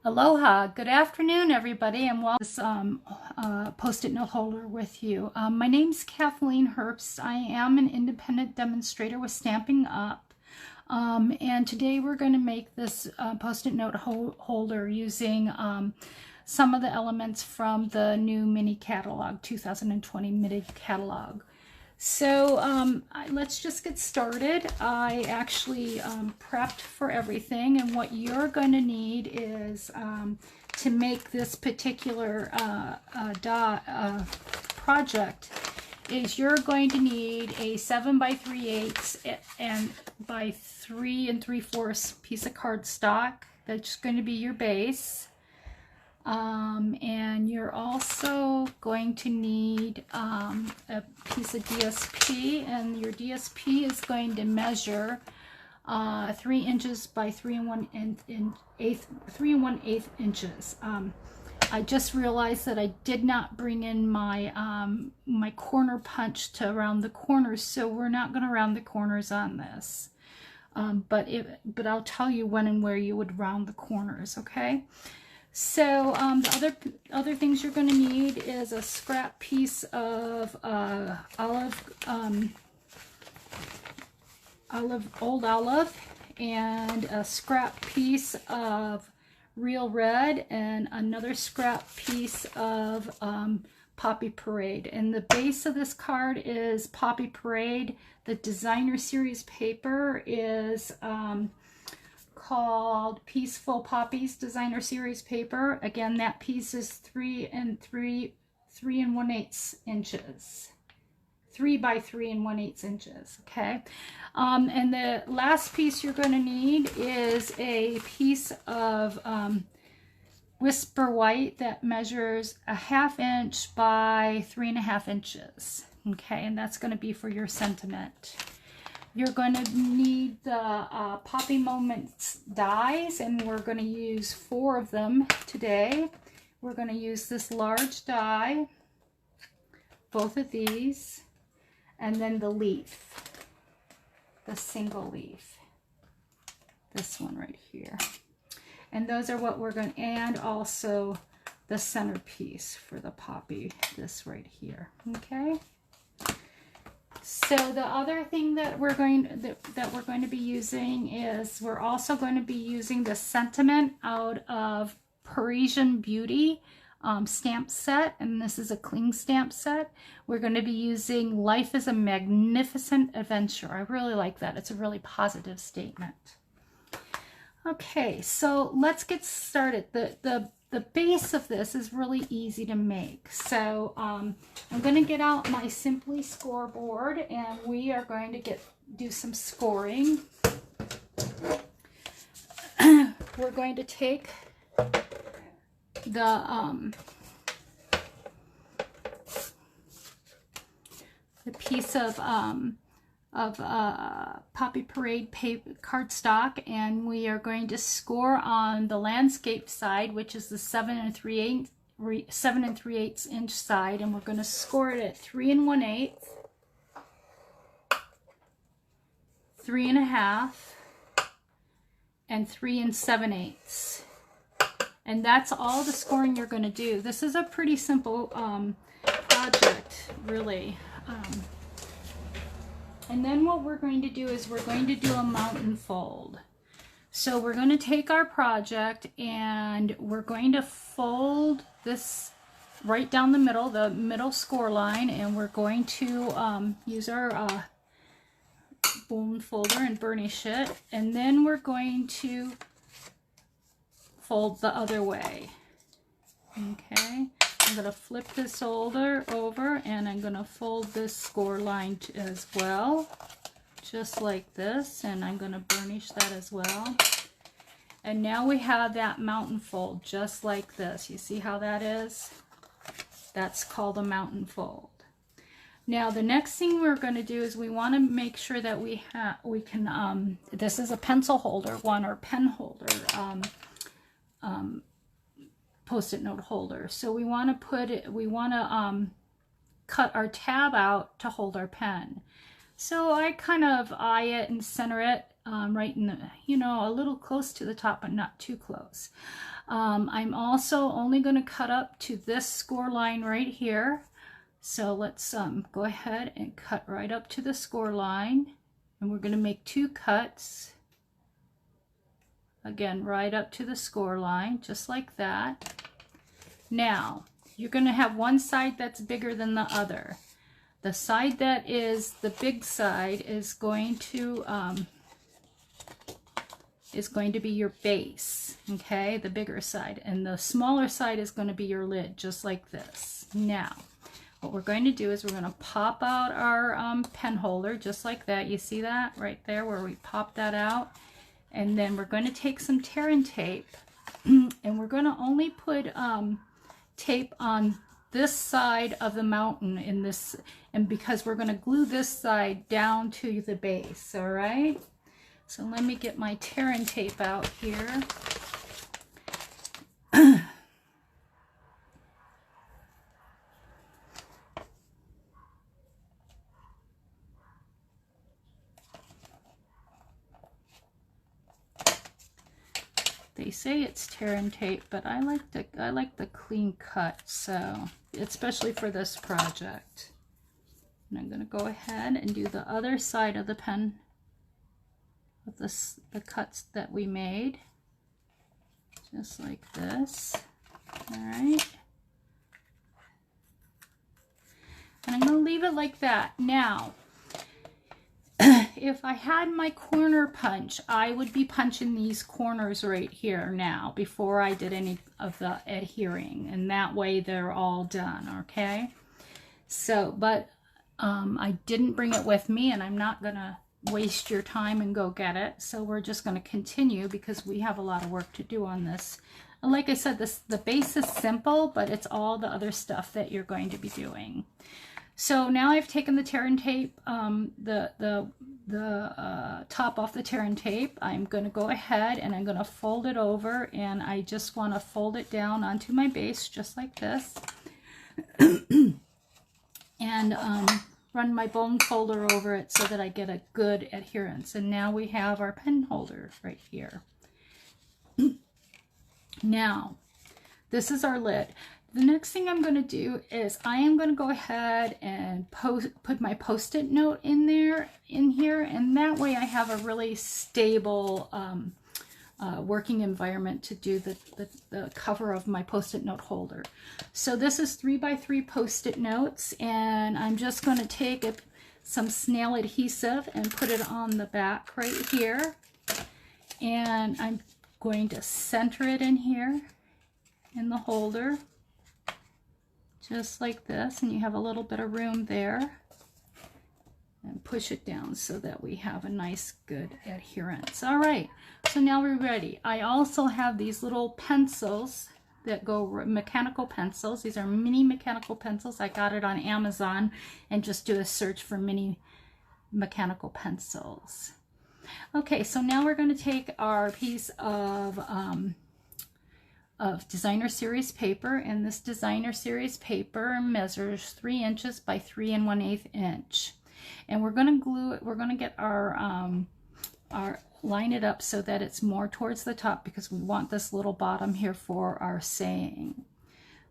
Aloha, good afternoon everybody, and welcome to this post-it note holder with you. My name's Kathleen Herbst. I am an independent demonstrator with Stampin' Up. And today we're going to make this post-it note holder using some of the elements from the new mini catalog, 2020 mini catalog. So let's just get started. I actually prepped for everything, and what you're going to need is to make this particular project is you're going to need a 7 by 3/8 and by 3 3/4 piece of cardstock. That's going to be your base. And you're also going to need a piece of DSP, and your DSP is going to measure 3 inches by 3 1/8 inches. I just realized that I did not bring in my my corner punch to round the corners, so we're not going to round the corners on this. But I'll tell you when and where you would round the corners, okay? So the other things you're going to need is a scrap piece of old olive, and a scrap piece of real red, and another scrap piece of Poppy Parade. And the base of this card is Poppy Parade. The designer series paper is called Peaceful Poppies designer series paper. Again, that piece is 3 1/8 inches. 3 by 3 1/8 inches, okay? And the last piece you're going to need is a piece of Whisper White that measures 1/2 inch by 3 1/2 inches, okay? And that's going to be for your sentiment. You're going to need the Poppy Moments dies, and we're going to use 4 of them today. We're going to use this large die, both of these, and then the leaf, the single leaf, this one right here. And those are what we're going to, and also the centerpiece for the poppy, this right here, okay? So the other thing that we're going to be using is we're also going to be using the sentiment out of Parisian Beauty stamp set, and this is a cling stamp set. We're going to be using Life is a Magnificent Adventure. I really like that. It's a really positive statement. Okay, so let's get started. The base of this is really easy to make. So I'm going to get out my Simply scoreboard, and we are going to do some scoring. We're going to take the piece of Poppy Parade paper cardstock, and we are going to score on the landscape side, which is the 7 3/8 inch side, and we're going to score it at 3 1/8, 3 1/2, and 3 7/8. And that's all the scoring you're going to do. This is a pretty simple project, really. And then what we're going to do is we're going to do a mountain fold. So we're going to take our project and we're going to fold this right down the middle score line, and we're going to use our bone folder and burnish it. And then we're going to fold the other way. Okay. I'm going to flip this folder over, and I'm going to fold this score line as well, just like this, and I'm going to burnish that as well. And now we have that mountain fold just like this. You see how that is? That's called a mountain fold. Now the next thing we're going to do is we want to make sure that we can this is a pencil holder one, or pen holder post-it note holder. So we want to cut our tab out to hold our pen. So I kind of eye it and center it right in the, a little close to the top, but not too close. I'm also only going to cut up to this score line right here. So let's go ahead and cut right up to the score line. And we're going to make 2 cuts. Again, right up to the score line, just like that. Now, you're going to have one side that's bigger than the other. The side that is the big side is going to be your base, okay? The bigger side. And the smaller side is going to be your lid, just like this. Now, what we're going to do is we're going to pop out our pen holder, just like that. You see that right there where we pop that out? And then we're going to take some tear and tape, and we're going to only put tape on this side of the mountain in this, and because we're going to glue this side down to the base. All right, so let me get my tear and tape out here. They say it's tear and tape, but I like the clean cut, so especially for this project. And I'm going to go ahead and do the other side of the pen with the cuts that we made, just like this. All right, and I'm going to leave it like that. Now, if I had my corner punch, I would be punching these corners right here now before I did any of the adhering, and that way they're all done, okay? So, but I didn't bring it with me, and I'm not gonna waste your time and go get it, so we're just gonna continue because we have a lot of work to do on this. And like I said, the base is simple, but it's all the other stuff that you're going to be doing. So now I've taken the tear and tape, the top off the tear and tape. I'm going to go ahead and I'm going to fold it over, and I just want to fold it down onto my base just like this. And run my bone folder over it so that I get a good adherence. And now we have our pen holder right here. Now, this is our lid. The next thing I'm going to do is I am going to go ahead and put my Post-it note in here, and that way I have a really stable working environment to do the cover of my Post-it note holder. So this is 3x3 Post-it notes, and I'm just going to take some snail adhesive and put it on the back right here, and I'm going to center it in here in the holder, just like this, and you have a little bit of room there, and push it down so that we have a nice good adherence. All right, so now we're ready. I also have these little pencils that go, mechanical pencils. These are mini mechanical pencils. I got it on Amazon, and just do a search for mini mechanical pencils. Okay, so now we're going to take our piece of designer series paper, and this designer series paper measures 3 inches by 3 1/8 inch, and we're going to glue it. We're going to get our line it up so that it's more towards the top, because we want this little bottom here for our saying.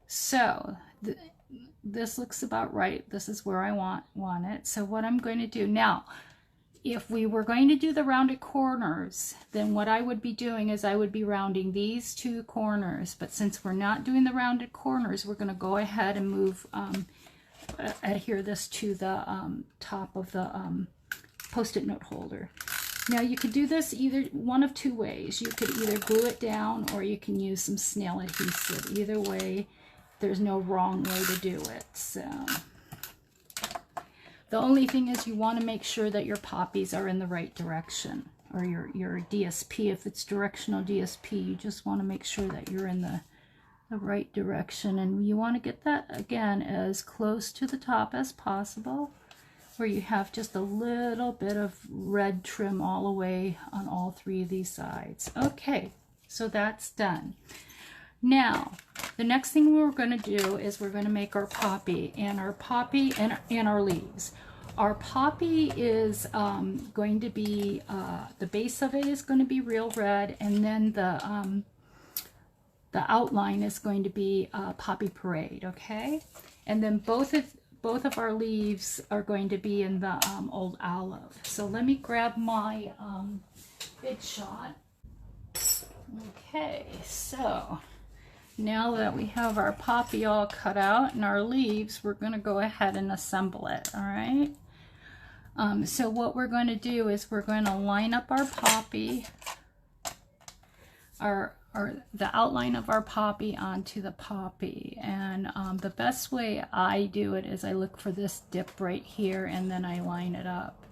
So this looks about right. This is where I want it. So what I'm going to do now, if we were going to do the rounded corners, then what I would be doing is I would be rounding these 2 corners. But since we're not doing the rounded corners, we're going to go ahead and move, adhere this to the top of the Post-it note holder. Now you could do this either one of 2 ways. You could either glue it down, or you can use some snail adhesive. Either way, there's no wrong way to do it. So the only thing is you want to make sure that your poppies are in the right direction, or your DSP. If it's directional DSP, you just want to make sure that you're in the right direction, and you want to get that again as close to the top as possible, where you have just a little bit of red trim all the way on all 3 of these sides. Okay, so that's done. Now, the next thing we're going to do is we're going to make our poppy, and our leaves. Our poppy is going to be, the base of it is going to be real red, and then the outline is going to be Poppy Parade, okay? And then both of our leaves are going to be in the Old Olive. So let me grab my Big Shot. Okay, so now that we have our poppy all cut out and our leaves, we're going to go ahead and assemble it, all right? So what we're going to do is we're going to line up our poppy, the outline of our poppy onto the poppy. And the best way I do it is I look for this dip right here and then I line it up.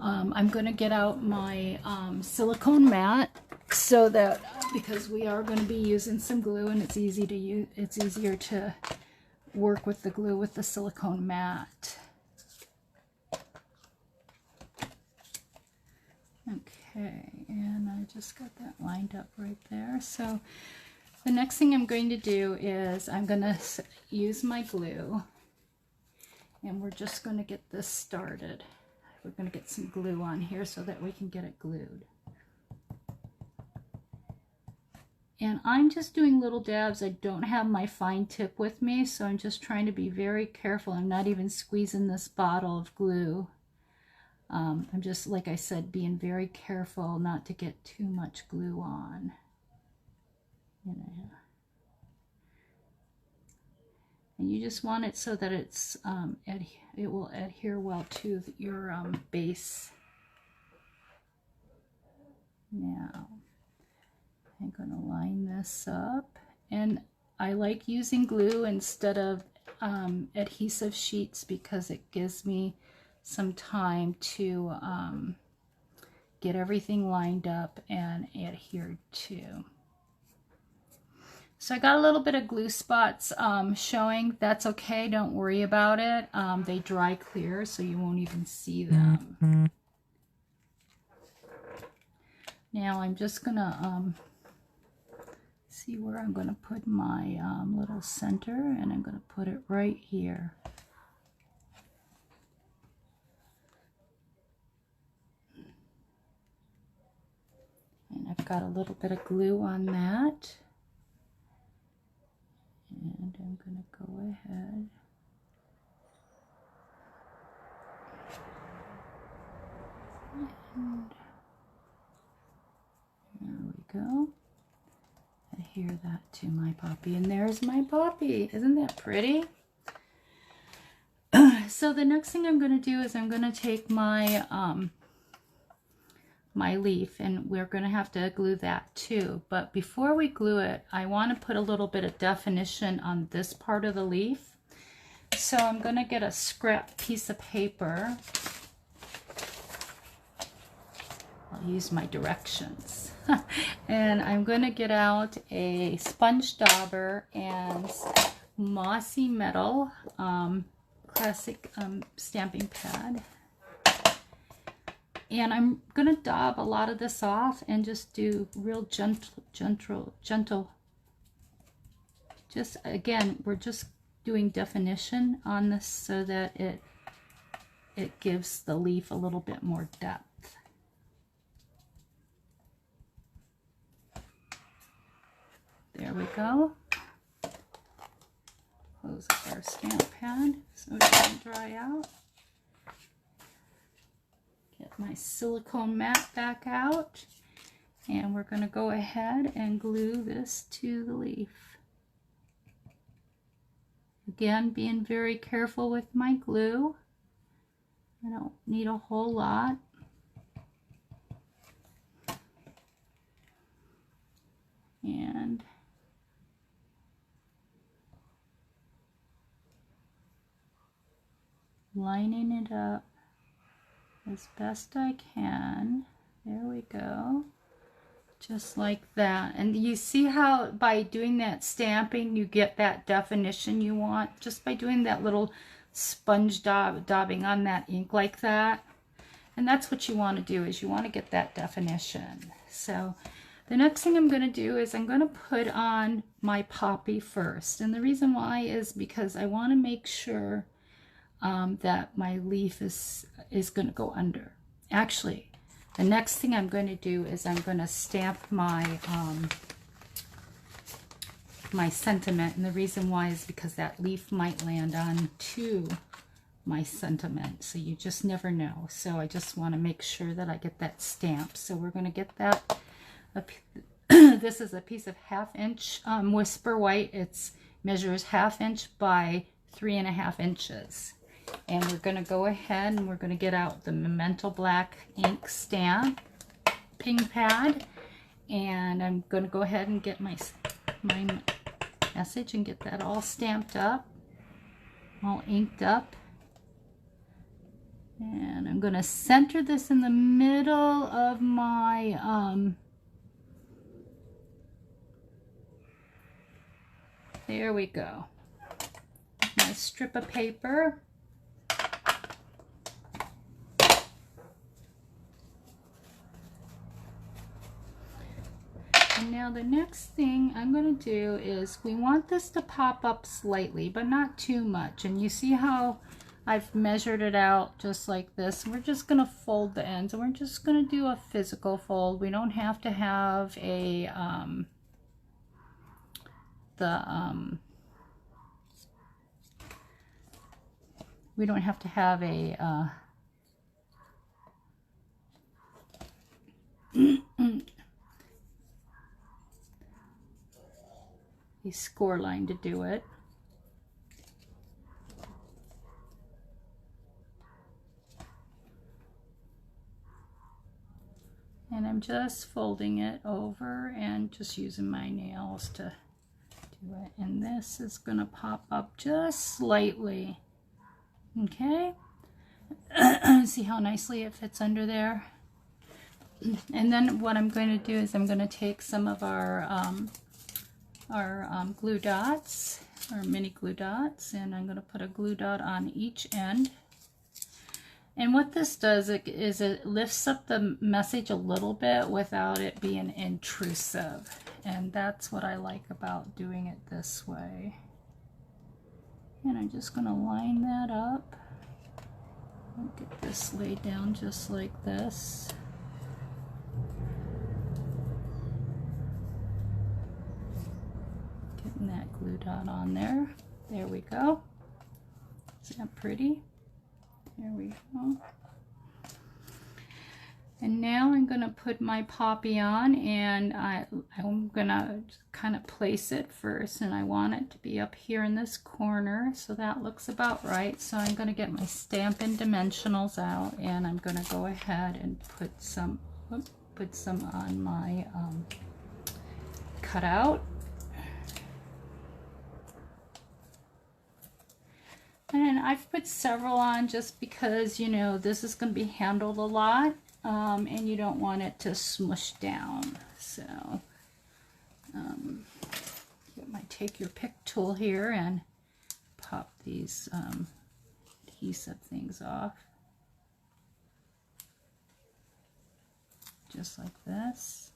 I'm going to get out my silicone mat so that, because we are going to be using some glue and it's easy to use, it's easier to work with the glue with the silicone mat. Okay, and I just got that lined up right there. So the next thing I'm going to do is I'm going to use my glue and we're just going to get this started. We're going to get some glue on here so that we can get it glued. And I'm just doing little dabs. I don't have my fine tip with me, so I'm just trying to be very careful. I'm not even squeezing this bottle of glue. I'm just, like I said, being very careful not to get too much glue on. You know. And you just want it so that it's it will adhere well to your base. Now, I'm going to line this up, and I like using glue instead of adhesive sheets because it gives me some time to get everything lined up and adhered to. So I got a little bit of glue spots showing. That's okay, don't worry about it. They dry clear so you won't even see them. Now I'm just gonna see where I'm gonna put my little center, and I'm gonna put it right here. And I've got a little bit of glue on that. And I'm going to go ahead and there we go. Adhere that to my poppy, and there's my poppy. Isn't that pretty? So the next thing I'm going to do is I'm going to take my my leaf, and we're going to have to glue that too. But before we glue it, I want to put a little bit of definition on this part of the leaf. So I'm going to get a scrap piece of paper. I'll use my directions. And I'm going to get out a sponge dauber and mossy metal classic stamping pad. And I'm going to daub a lot of this off and just do real gentle. Just, again, we're just doing definition on this so that it gives the leaf a little bit more depth. There we go. Close up our stamp pad so it doesn't dry out. Get my silicone mat back out, and we're going to go ahead and glue this to the leaf. Again, being very careful with my glue. I don't need a whole lot. And lining it up as best I can. There we go. Just like that. And you see how by doing that stamping you get that definition you want? Just by doing that little sponge daubing on that ink like that. And that's what you want to do, is you want to get that definition. So the next thing I'm going to do is I'm going to put on my poppy first. And the reason why is because I want to make sure that my leaf is going to go under. Actually, the next thing I'm going to do is I'm going to stamp my my sentiment, and the reason why is because that leaf might land on to my sentiment, so you just never know. So I just want to make sure that I get that stamp. So we're going to get that this is a piece of 1/2 inch Whisper White. It measures 1/2 inch by 3.5 inches. And we're going to go ahead and we're going to get out the Memento Black ink stamp ping pad, and I'm going to go ahead and get my message and get that all stamped up, all inked up. And I'm going to center this in the middle of my there we go, my strip of paper. And now the next thing I'm going to do is we want this to pop up slightly, but not too much. And you see how I've measured it out just like this. We're just going to fold the ends, and we're just going to do a physical fold. We don't have to have a we don't have to have a a score line to do it. And I'm just folding it over and just using my nails to do it. And this is going to pop up just slightly. Okay? See how nicely it fits under there? And then what I'm going to do is I'm going to take some of our glue dots, our mini glue dots, and I'm going to put a glue dot on each end. And what this does is it lifts up the message a little bit without it being intrusive. And that's what I like about doing it this way. And I'm just going to line that up. I'll get this laid down just like this. Getting that glue dot on there. There we go. Isn't that pretty? There we go. And now I'm going to put my poppy on, and I'm going to kind of place it first, and I want it to be up here in this corner, so that looks about right. So I'm going to get my Stampin' Dimensionals out, and I'm going to go ahead and put some on my cutout. And I've put several on just because, you know, this is going to be handled a lot, and you don't want it to smush down. So, take your pick tool here and pop these adhesive things off. Just like this.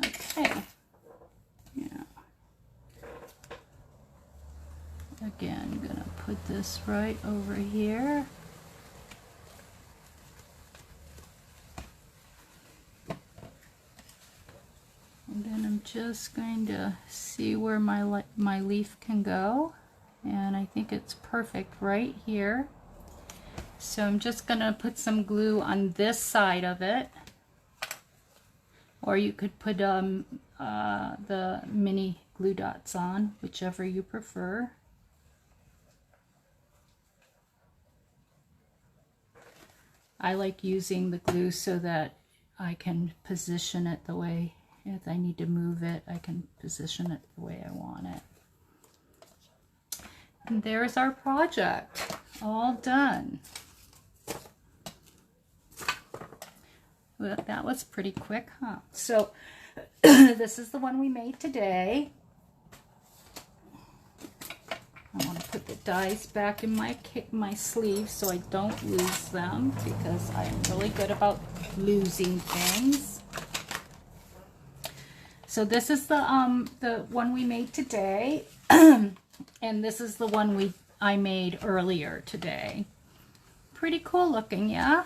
Okay, yeah. Again, I'm gonna put this right over here. And then I'm just going to see where my leaf can go. And I think it's perfect right here. So I'm just gonna put some glue on this side of it. Or you could put the mini glue dots on, whichever you prefer. I like using the glue so that I can position it the way, if I need to move it, I can position it the way I want it. And there's our project, all done. Well, that was pretty quick, huh? So this is the one we made today. I want to put the dies back in my sleeve so I don't lose them, because I'm really good about losing things. So this is the one we made today, and this is the one I made earlier today. Pretty cool looking, yeah?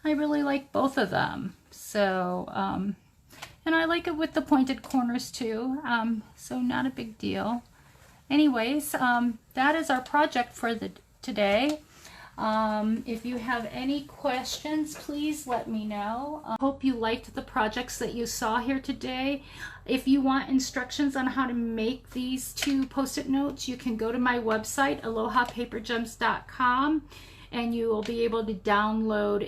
I really like both of them. So, and I like it with the pointed corners too, so not a big deal. Anyways, that is our project for today. If you have any questions, please let me know. I hope you liked the projects that you saw here today. If you want instructions on how to make these 2 post-it notes, you can go to my website, alohapapergems.com, and you will be able to download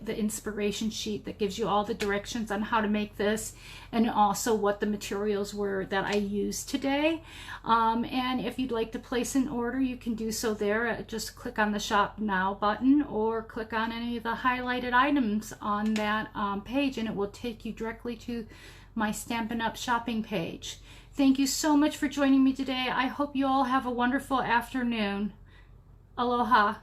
the inspiration sheet that gives you all the directions on how to make this, and also what the materials were that I used today. And if you'd like to place an order, you can do so there. Just click on the Shop Now button, or click on any of the highlighted items on that page, and it will take you directly to my Stampin' Up! Shopping page. Thank you so much for joining me today. I hope you all have a wonderful afternoon. Aloha.